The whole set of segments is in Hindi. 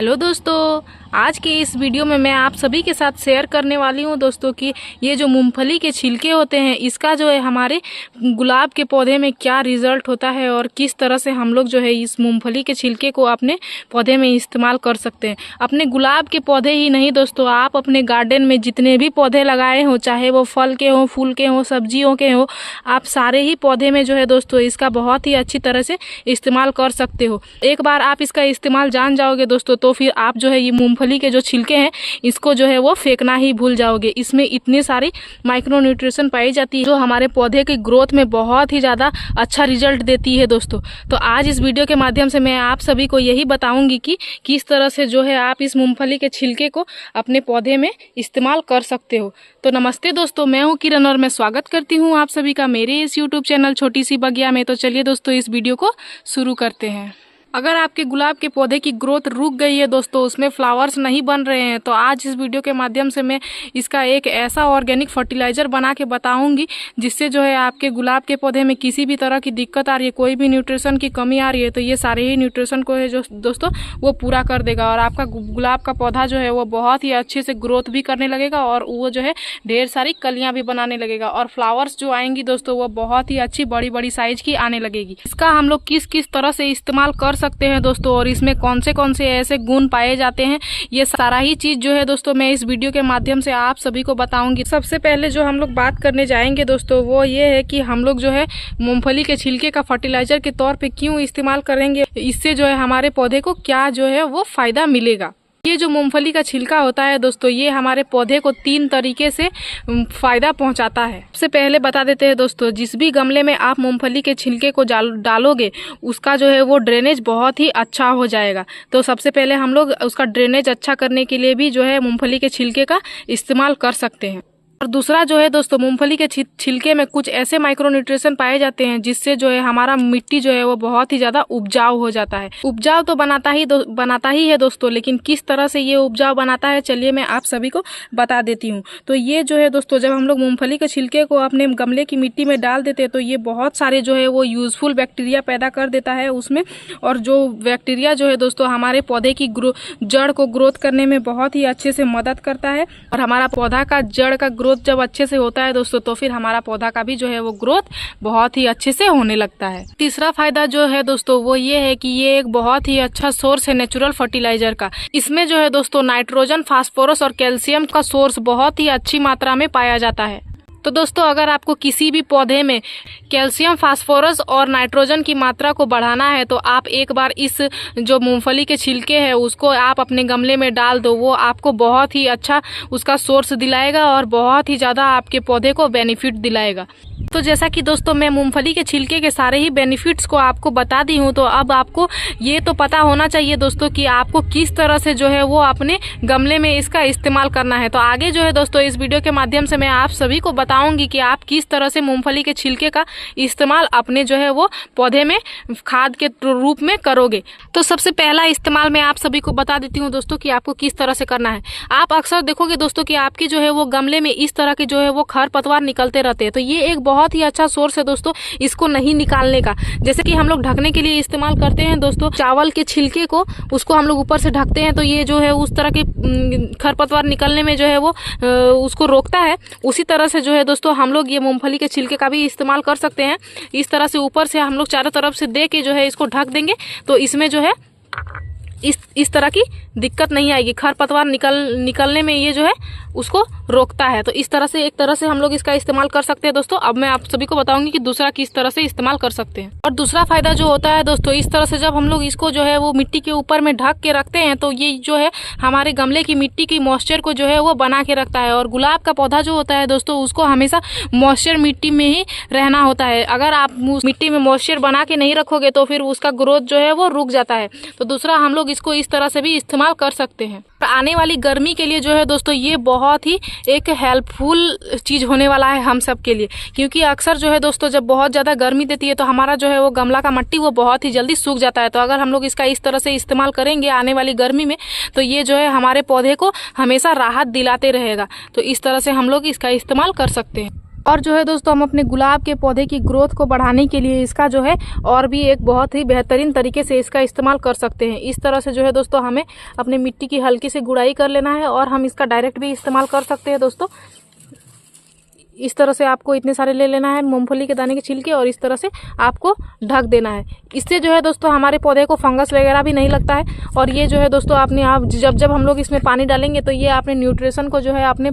हेलो दोस्तों, आज के इस वीडियो में मैं आप सभी के साथ शेयर करने वाली हूं दोस्तों कि ये जो मूंगफली के छिलके होते हैं इसका जो है हमारे गुलाब के पौधे में क्या रिजल्ट होता है और किस तरह से हम लोग जो है इस मूंगफली के छिलके को अपने पौधे में इस्तेमाल कर सकते हैं। अपने गुलाब के पौधे ही नहीं दोस्तों, आप अपने गार्डन में जितने भी पौधे लगाए हों, चाहे वो फल के हों, फूल के हों, सब्जियों के हों, आप सारे ही पौधे में जो है दोस्तों इसका बहुत ही अच्छी तरह से इस्तेमाल कर सकते हो। एक बार आप इसका इस्तेमाल जान जाओगे दोस्तों तो फिर आप जो है ये मूंगफली के जो छिलके हैं इसको जो है वो फेंकना ही भूल जाओगे। इसमें इतनी सारी माइक्रो न्यूट्रिशन पाई जाती है जो हमारे पौधे की ग्रोथ में बहुत ही ज़्यादा अच्छा रिजल्ट देती है दोस्तों। तो आज इस वीडियो के माध्यम से मैं आप सभी को यही बताऊंगी कि किस तरह से जो है आप इस मूंगफली के छिलके को अपने पौधे में इस्तेमाल कर सकते हो। तो नमस्ते दोस्तों, मैं हूँ किरण और मैं स्वागत करती हूँ आप सभी का मेरे इस यूट्यूब चैनल छोटी सी बगिया में। तो चलिए दोस्तों इस वीडियो को शुरू करते हैं। अगर आपके गुलाब के पौधे की ग्रोथ रुक गई है दोस्तों, उसमें फ्लावर्स नहीं बन रहे हैं, तो आज इस वीडियो के माध्यम से मैं इसका एक ऐसा ऑर्गेनिक फर्टिलाइज़र बना के बताऊंगी जिससे जो है आपके गुलाब के पौधे में किसी भी तरह की दिक्कत आ रही है, कोई भी न्यूट्रिशन की कमी आ रही है, तो ये सारे ही न्यूट्रिशन को है जो दोस्तों वो पूरा कर देगा और आपका गुलाब का पौधा जो है वो बहुत ही अच्छे से ग्रोथ भी करने लगेगा और वो जो है ढेर सारी कलियाँ भी बनाने लगेगा और फ्लावर्स जो आएंगी दोस्तों वो बहुत ही अच्छी बड़ी बड़ी साइज की आने लगेगी। इसका हम लोग किस किस तरह से इस्तेमाल कर सकते हैं दोस्तों और इसमें कौन से ऐसे गुण पाए जाते हैं, ये सारा ही चीज जो है दोस्तों मैं इस वीडियो के माध्यम से आप सभी को बताऊंगी। सबसे पहले जो हम लोग बात करने जाएंगे दोस्तों वो ये है कि हम लोग जो है मूंगफली के छिलके का फर्टिलाइजर के तौर पे क्यों इस्तेमाल करेंगे, इससे जो है हमारे पौधे को क्या जो है वो फायदा मिलेगा। ये जो मूंगफली का छिलका होता है दोस्तों ये हमारे पौधे को 3 तरीके से फायदा पहुंचाता है। सबसे पहले बता देते हैं दोस्तों, जिस भी गमले में आप मूंगफली के छिलके को डालोगे उसका जो है वो ड्रेनेज बहुत ही अच्छा हो जाएगा। तो सबसे पहले हम लोग उसका ड्रेनेज अच्छा करने के लिए भी जो है मूंगफली के छिलके का इस्तेमाल कर सकते हैं। और दूसरा जो है दोस्तों, मूंगफली के छिलके में कुछ ऐसे माइक्रो न्यूट्रिशन पाए जाते हैं जिससे जो है हमारा मिट्टी जो है वो बहुत ही ज़्यादा उपजाऊ हो जाता है। उपजाऊ तो बनाता ही है दोस्तों, लेकिन किस तरह से ये उपजाऊ बनाता है चलिए मैं आप सभी को बता देती हूँ। तो ये जो है दोस्तों, जब हम लोग मूंगफली के छिलके को अपने गमले की मिट्टी में डाल देते हैं तो ये बहुत सारे जो है वो यूजफुल बैक्टीरिया पैदा कर देता है उसमें, और जो बैक्टीरिया जो है दोस्तों हमारे पौधे की जड़ को ग्रोथ करने में बहुत ही अच्छे से मदद करता है और हमारा पौधा का जड़ का ग्रोथ जब अच्छे से होता है दोस्तों तो फिर हमारा पौधा का भी जो है वो ग्रोथ बहुत ही अच्छे से होने लगता है। तीसरा फायदा जो है दोस्तों वो ये है कि ये एक बहुत ही अच्छा सोर्स है नेचुरल फर्टिलाइजर का। इसमें जो है दोस्तों नाइट्रोजन, फास्फोरस और कैल्शियम का सोर्स बहुत ही अच्छी मात्रा में पाया जाता है। तो दोस्तों अगर आपको किसी भी पौधे में कैल्शियम, फास्फोरस और नाइट्रोजन की मात्रा को बढ़ाना है तो आप एक बार इस जो मूंगफली के छिलके हैं उसको आप अपने गमले में डाल दो, वो आपको बहुत ही अच्छा उसका सोर्स दिलाएगा और बहुत ही ज़्यादा आपके पौधे को बेनिफिट दिलाएगा। तो जैसा कि दोस्तों मैं मूंगफली के छिलके के सारे ही बेनिफिट्स को आपको बता दी हूँ, तो अब आपको ये तो पता होना चाहिए दोस्तों कि आपको किस तरह से जो है वो अपने गमले में इसका इस्तेमाल करना है। तो आगे जो है दोस्तों इस वीडियो के माध्यम से मैं आप सभी को बताऊंगी कि आप किस तरह से मूंगफली के छिलके का इस्तेमाल अपने जो है वो पौधे में खाद के रूप में करोगे। तो सबसे पहला इस्तेमाल मैं आप सभी को बता देती हूँ दोस्तों कि आपको किस तरह से करना है। आप अक्सर देखोगे दोस्तों कि आपकी जो है वो गमले में इस तरह के जो है वो खरपतवार निकलते रहते हैं, तो ये एक बहुत ही अच्छा सोर्स है दोस्तों इसको नहीं निकालने का। जैसे कि हम लोग ढकने के लिए इस्तेमाल करते हैं दोस्तों चावल के छिलके को, उसको हम लोग ऊपर से ढकते हैं तो ये जो है उस तरह के खरपतवार निकलने में जो है वो उसको रोकता है। उसी तरह से जो है दोस्तों हम लोग ये मूंगफली के छिलके का भी इस्तेमाल कर सकते हैं। इस तरह से ऊपर से हम लोग चारों तरफ से दे के जो है इसको ढक देंगे तो इसमें जो है इस तरह की दिक्कत नहीं आएगी, खरपतवार निकलने में ये जो है उसको रोकता है। तो इस तरह से एक तरह से हम लोग इसका इस्तेमाल कर सकते हैं दोस्तों। अब मैं आप सभी को बताऊंगी कि दूसरा किस तरह से इस्तेमाल कर सकते हैं। और दूसरा फायदा जो होता है दोस्तों, इस तरह से जब हम लोग इसको जो है वो मिट्टी के ऊपर में ढक के रखते हैं तो ये जो है हमारे गमले की मिट्टी की मॉइस्चर को जो है वो बना के रखता है। और गुलाब का पौधा जो होता है दोस्तों उसको हमेशा मॉइस्चर मिट्टी में ही रहना होता है। अगर आप मिट्टी में मॉइस्चर बना के नहीं रखोगे तो फिर उसका ग्रोथ जो है वो रुक जाता है। तो दूसरा हम लोग इसको इस तरह से भी इस्तेमाल कर सकते हैं। आने वाली गर्मी के लिए जो है दोस्तों ये बहुत ही एक हेल्पफुल चीज होने वाला है हम सब के लिए, क्योंकि अक्सर जो है दोस्तों जब बहुत ज़्यादा गर्मी देती है तो हमारा जो है वो गमला का मिट्टी वो बहुत ही जल्दी सूख जाता है। तो अगर हम लोग इसका इस तरह से इस्तेमाल करेंगे आने वाली गर्मी में तो ये जो है हमारे पौधे को हमेशा राहत दिलाते रहेगा। तो इस तरह से हम लोग इसका इस्तेमाल कर सकते हैं। और जो है दोस्तों हम अपने गुलाब के पौधे की ग्रोथ को बढ़ाने के लिए इसका जो है और भी एक बहुत ही बेहतरीन तरीके से इसका इस्तेमाल कर सकते हैं। इस तरह से जो है दोस्तों हमें अपने मिट्टी की हल्की से गुड़ाई कर लेना है और हम इसका डायरेक्ट भी इस्तेमाल कर सकते हैं दोस्तों। इस तरह से आपको इतने सारे ले लेना है मूंगफली के दाने के छिलके और इस तरह से आपको ढक देना है। इससे जो है दोस्तों हमारे पौधे को फंगस वगैरह भी नहीं लगता है। और ये जो है दोस्तों आपने आप जब हम लोग इसमें पानी डालेंगे तो ये अपने न्यूट्रिशन को जो है अपने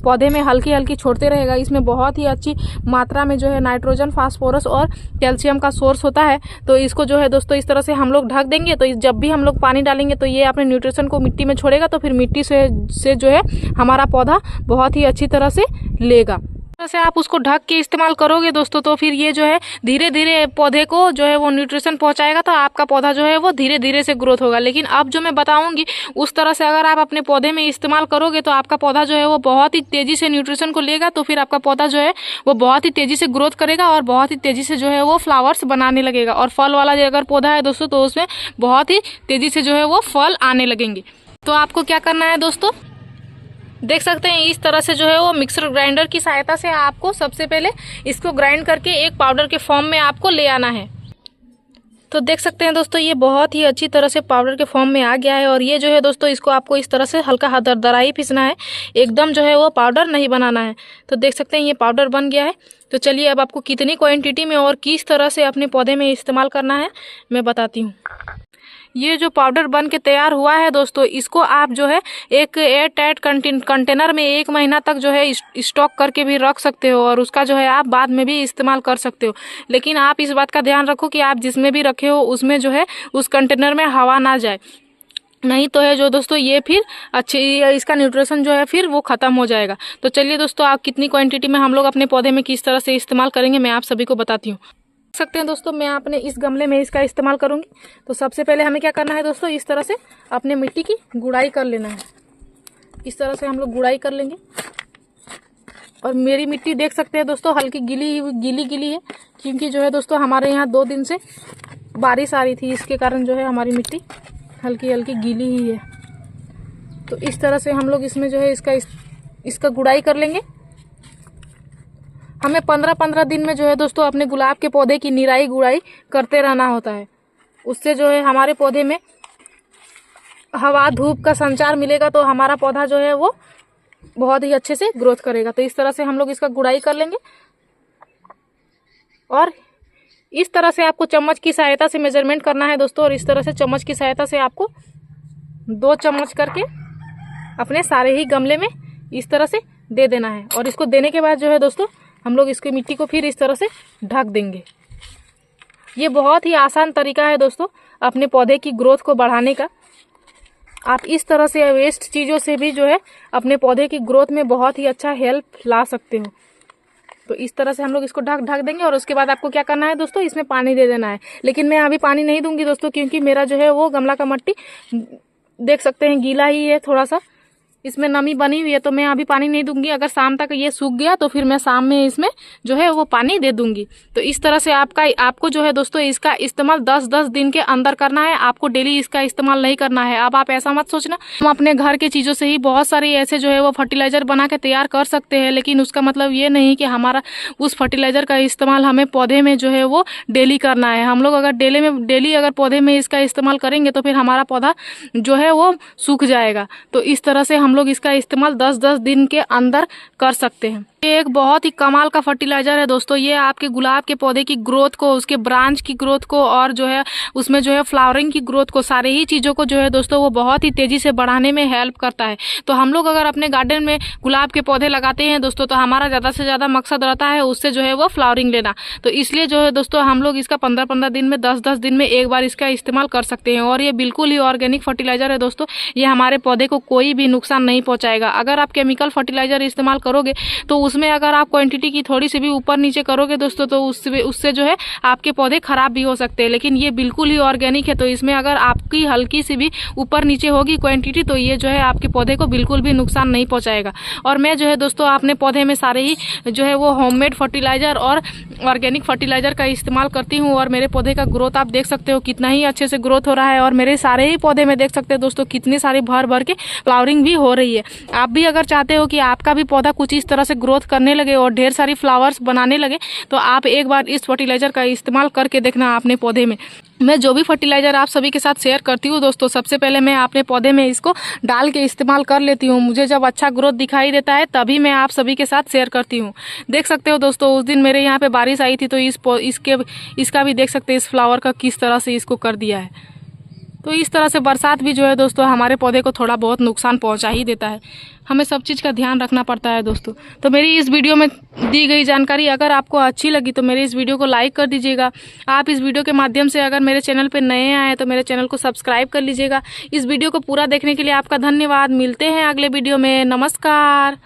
पौधे में हल्की हल्की छोड़ते रहेगा। इसमें बहुत ही अच्छी मात्रा में जो है नाइट्रोजन, फास्फोरस और कैल्शियम का सोर्स होता है। तो इसको जो है दोस्तों इस तरह से हम लोग ढक देंगे तो जब भी हम लोग पानी डालेंगे तो ये अपने न्यूट्रिशन को मिट्टी में छोड़ेगा, तो फिर मिट्टी से जो है हमारा पौधा बहुत ही अच्छी तरह से लेगा। से आप उसको ढक के इस्तेमाल करोगे दोस्तों तो फिर ये जो है धीरे धीरे पौधे को जो है वो न्यूट्रिशन पहुंचाएगा, तो आपका पौधा जो है वो धीरे धीरे से ग्रोथ होगा। लेकिन अब जो मैं बताऊंगी उस तरह से अगर आप अपने पौधे में इस्तेमाल करोगे तो आपका पौधा जो है वो बहुत ही तेजी से न्यूट्रिशन को लेगा, तो फिर आपका पौधा जो है वो बहुत ही तेजी से ग्रोथ करेगा और बहुत ही तेजी से जो है वो फ्लावर्स बनाने लगेगा। और फल वाला जो अगर पौधा है दोस्तों तो उसमें बहुत ही तेजी से जो है वो फल आने लगेंगे। तो आपको क्या करना है दोस्तों, देख सकते हैं इस तरह से जो है वो मिक्सर ग्राइंडर की सहायता से आपको सबसे पहले इसको ग्राइंड करके एक पाउडर के फॉर्म में आपको ले आना है। तो देख सकते हैं दोस्तों ये बहुत ही अच्छी तरह से पाउडर के फॉर्म में आ गया है। और ये जो है दोस्तों इसको आपको इस तरह से हल्का दरदरा ही पीसना है, एकदम जो है वो पाउडर नहीं बनाना है। तो देख सकते हैं ये पाउडर बन गया है। तो चलिए अब आपको कितनी क्वांटिटी में और किस तरह से अपने पौधे में इस्तेमाल करना है मैं बताती हूँ। ये जो पाउडर बन के तैयार हुआ है दोस्तों, इसको आप जो है एक एयर टाइट कंटेनर में 1 महीना तक जो है स्टॉक करके भी रख सकते हो और उसका जो है आप बाद में भी इस्तेमाल कर सकते हो। लेकिन आप इस बात का ध्यान रखो कि आप जिसमें भी रखे हो उसमें जो है उस कंटेनर में हवा ना जाए, नहीं तो है जो दोस्तों ये फिर अच्छी इसका न्यूट्रिशन जो है फिर वो ख़त्म हो जाएगा। तो चलिए दोस्तों आप कितनी क्वांटिटी में हम लोग अपने पौधे में किस तरह से इस्तेमाल करेंगे मैं आप सभी को बताती हूँ। देख सकते हैं दोस्तों मैं अपने इस गमले में इसका इस्तेमाल करूंगी। तो सबसे पहले हमें क्या करना है दोस्तों, इस तरह से अपने मिट्टी की गुड़ाई कर लेना है। इस तरह से हम लोग गुड़ाई कर लेंगे। और मेरी मिट्टी देख सकते हैं दोस्तों हल्की गीली है, क्योंकि जो है दोस्तों हमारे यहाँ 2 दिन से बारिश आ रही थी, इसके कारण जो है हमारी मिट्टी हल्की गीली ही है। तो इस तरह से हम लोग इसमें जो है इसका गुड़ाई कर लेंगे। हमें 15-15 दिन में जो है दोस्तों अपने गुलाब के पौधे की निराई गुड़ाई करते रहना होता है। उससे जो है हमारे पौधे में हवा धूप का संचार मिलेगा, तो हमारा पौधा जो है वो बहुत ही अच्छे से ग्रोथ करेगा। तो इस तरह से हम लोग इसका गुड़ाई कर लेंगे। और इस तरह से आपको चम्मच की सहायता से मेजरमेंट करना है दोस्तों। और इस तरह से चम्मच की सहायता से आपको 2 चम्मच करके अपने सारे ही गमले में इस तरह से दे देना है। और इसको देने के बाद जो है दोस्तों हम लोग इसकी मिट्टी को फिर इस तरह से ढक देंगे। ये बहुत ही आसान तरीका है दोस्तों अपने पौधे की ग्रोथ को बढ़ाने का। आप इस तरह से वेस्ट चीज़ों से भी जो है अपने पौधे की ग्रोथ में बहुत ही अच्छा हेल्प ला सकते हो। तो इस तरह से हम लोग इसको ढक देंगे। और उसके बाद आपको क्या करना है दोस्तों, इसमें पानी दे देना है। लेकिन मैं अभी पानी नहीं दूंगी दोस्तों, क्योंकि मेरा जो है वो गमला का मिट्टी देख सकते हैं गीला ही है, थोड़ा सा इसमें नमी बनी हुई है। तो मैं अभी पानी नहीं दूंगी। अगर शाम तक ये सूख गया तो फिर मैं शाम में इसमें जो है वो पानी दे दूंगी। तो इस तरह से आपको जो है दोस्तों इसका इस्तेमाल 10-10 दिन के अंदर करना है। आपको डेली इसका इस्तेमाल नहीं करना है। अब आप ऐसा मत सोचना हम अपने घर के चीज़ों से ही बहुत सारे ऐसे जो है वो फर्टिलाइजर बना के तैयार कर सकते हैं, लेकिन उसका मतलब ये नहीं कि हमारा उस फर्टिलाइजर का इस्तेमाल हमें पौधे में जो है वो डेली करना है। हम लोग अगर डेली अगर पौधे में इसका इस्तेमाल करेंगे तो फिर हमारा पौधा जो है वो सूख जाएगा। तो इस तरह से हम लोग इसका इस्तेमाल 10-10 दिन के अंदर कर सकते हैं। ये एक बहुत ही कमाल का फर्टिलाइजर है दोस्तों। ये आपके गुलाब के पौधे की ग्रोथ को, उसके ब्रांच की ग्रोथ को और जो है उसमें जो है फ्लावरिंग की ग्रोथ को, सारे ही चीज़ों को जो है दोस्तों वो बहुत ही तेज़ी से बढ़ाने में हेल्प करता है। तो हम लोग अगर अपने गार्डन में गुलाब के पौधे लगाते हैं दोस्तों तो हमारा ज़्यादा से ज़्यादा मकसद रहता है उससे जो है वो फ्लावरिंग लेना। तो इसलिए जो है दोस्तों हम लोग इसका 15-15 दिन में 10-10 दिन में एक बार इसका इस्तेमाल कर सकते हैं। और ये बिल्कुल ही ऑर्गेनिक फर्टिलाइजर है दोस्तों। ये हमारे पौधे को कोई भी नुकसान नहीं पहुँचाएगा। अगर आप केमिकल फर्टिलाइजर इस्तेमाल करोगे तो उसमें अगर आप क्वांटिटी की थोड़ी सी भी ऊपर नीचे करोगे दोस्तों तो उससे जो है आपके पौधे खराब भी हो सकते हैं। लेकिन ये बिल्कुल ही ऑर्गेनिक है, तो इसमें अगर आपकी हल्की सी भी ऊपर नीचे होगी क्वांटिटी तो ये जो है आपके पौधे को बिल्कुल भी नुकसान नहीं पहुंचाएगा। और मैं जो है दोस्तों अपने पौधे में सारे ही जो है वो होममेड फर्टिलाइजर और ऑर्गेनिक फर्टिलाइजर का इस्तेमाल करती हूँ। और मेरे पौधे का ग्रोथ आप देख सकते हो कितना ही अच्छे से ग्रोथ हो रहा है। और मेरे सारे ही पौधे में देख सकते हो दोस्तों कितनी सारी भर के फ्लावरिंग भी हो रही है। आप भी अगर चाहते हो कि आपका भी पौधा कुछ इस तरह से ग्रोथ ग्रोथ करने लगे और ढेर सारी फ्लावर्स बनाने लगे तो आप एक बार इस फर्टिलाइज़र का इस्तेमाल करके देखना अपने पौधे में। मैं जो भी फर्टिलाइज़र आप सभी के साथ शेयर करती हूँ दोस्तों, सबसे पहले मैं अपने पौधे में इसको डाल के इस्तेमाल कर लेती हूँ। मुझे जब अच्छा ग्रोथ दिखाई देता है तभी मैं आप सभी के साथ शेयर करती हूँ। देख सकते हो दोस्तों, उस दिन मेरे यहाँ पे बारिश आई थी तो इसका भी देख सकते हैं इस फ्लावर का किस तरह से इसको कर दिया है। तो इस तरह से बरसात भी जो है दोस्तों हमारे पौधे को थोड़ा बहुत नुकसान पहुंचा ही देता है। हमें सब चीज़ का ध्यान रखना पड़ता है दोस्तों। तो मेरी इस वीडियो में दी गई जानकारी अगर आपको अच्छी लगी तो मेरे इस वीडियो को लाइक कर दीजिएगा। आप इस वीडियो के माध्यम से अगर मेरे चैनल पर नए आए तो मेरे चैनल को सब्सक्राइब कर लीजिएगा। इस वीडियो को पूरा देखने के लिए आपका धन्यवाद। मिलते हैं अगले वीडियो में। नमस्कार।